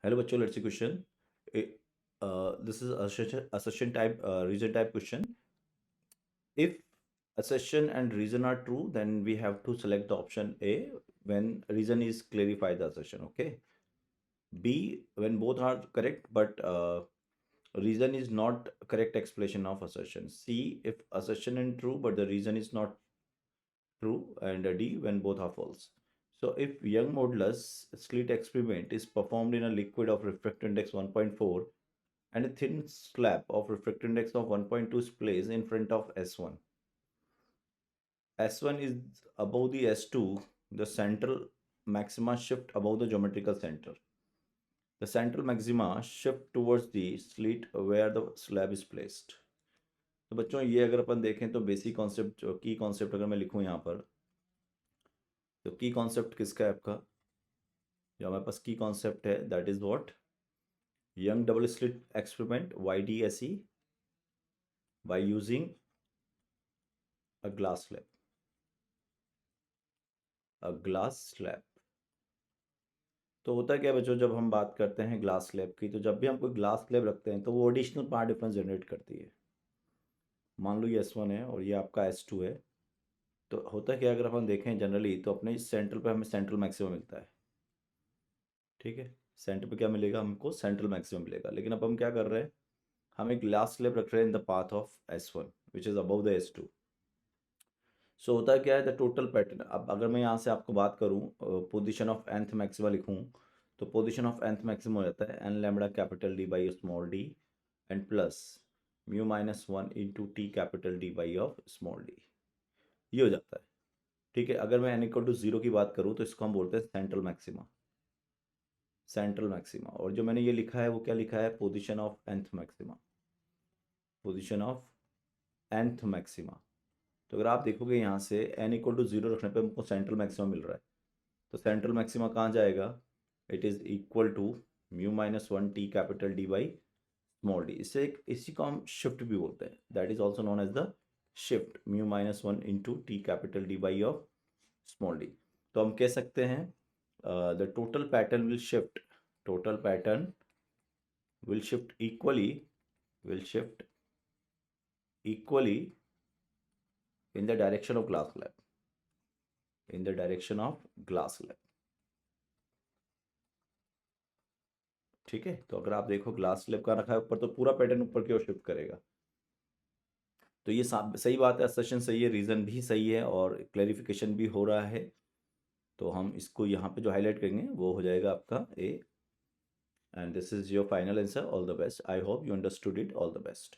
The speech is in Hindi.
हेलो बच्चों, let's see question. This is assertion type, reason type question. If assertion and reason are true, then we have to select the option A when reason is clarify the assertion. Okay. B when both are correct, but reason is not correct explanation of assertion. C if assertion is true, but the reason is not true, and D when both are false. So if Young modulus slit experiment is performed in a liquid of refractive index 1.4 and a thin slab of refractive index of 1.2 is placed in front of S1. S1 is above the S2, the central maxima shift above the geometrical center. The central maxima shift towards the slit where the slab is placed. तो बच्चों ये अगर अपन देखें तो बेसिक कॉन्सेप्ट, की कॉन्सेप्ट अगर मैं लिखूं यहाँ पर, तो की कॉन्सेप्ट किसका है आपका, जो हमारे पास की कॉन्सेप्ट है, that is what, young double slit experiment YDSE by using a glass slab. A glass slab. तो होता क्या है बच्चों, जब हम बात करते हैं ग्लास स्लैब की, तो जब भी हम कोई ग्लास स्लैब रखते हैं तो वो एडिशनल पार्ट डिफरेंस जनरेट करती है. मान लो ये S1 है और ये आपका S2 है. तो होता क्या है, अगर अपन देखें जनरली तो अपने सेंटर पे हमें सेंट्रल मैक्सिमम मिलता है. ठीक है, सेंटर पे क्या मिलेगा हमको, सेंट्रल मैक्सिमम मिलेगा. लेकिन अब हम क्या कर रहे हैं, हम एक ग्लास स्लैब रख रहे हैं in the path of S1 which is above the S2. सो होता क्या है, द टोटल पैटर्न. अब अगर मैं यहाँ से आपको बात करूँ, पोजिशन ऑफ nth मैक्सिमा लिखूँ, तो पोजिशन ऑफ nth मैक्सिमम हो जाता है n lambda capital D by small d and plus mu minus 1 into t capital D by of small d. ये हो जाता है. ठीक है, अगर मैं n इक्वल टू 0 की बात करूँ तो इसको हम बोलते हैं सेंट्रल मैक्सिमा. Central maxima. और जो मैंने ये लिखा है वो क्या लिखा है, position of nth maxima. Position of nth maxima. तो अगर आप देखोगे यहाँ से n इक्वल टू 0 रखने पे हमको सेंट्रल मैक्सिमा मिल रहा है. तो सेंट्रल मैक्सिमा कहाँ जाएगा, it is equal to mu minus 1 t capital D by small d. इससे एक इसी को हम शिफ्ट भी बोलते हैं, that is also known as the shift, mu minus 1 into t capital D by of small d. तो हम कह सकते हैं the total pattern will shift, total pattern will shift equally, will shift equally in the direction of glass slab, in the direction of glass slab. ठीक है, तो अगर आप देखो ग्लास स्लैब का रखा है ऊपर, तो पूरा पैटर्न ऊपर की ओर शिफ्ट करेगा. तो ये सही बात है, असर्शन सही है, रीज़न भी सही है और क्लैरिफिकेशन भी हो रहा है. तो हम इसको यहाँ पे जो हाईलाइट करेंगे वो हो जाएगा आपका A. And this is your final answer. All the best. I hope you understood it. All the best.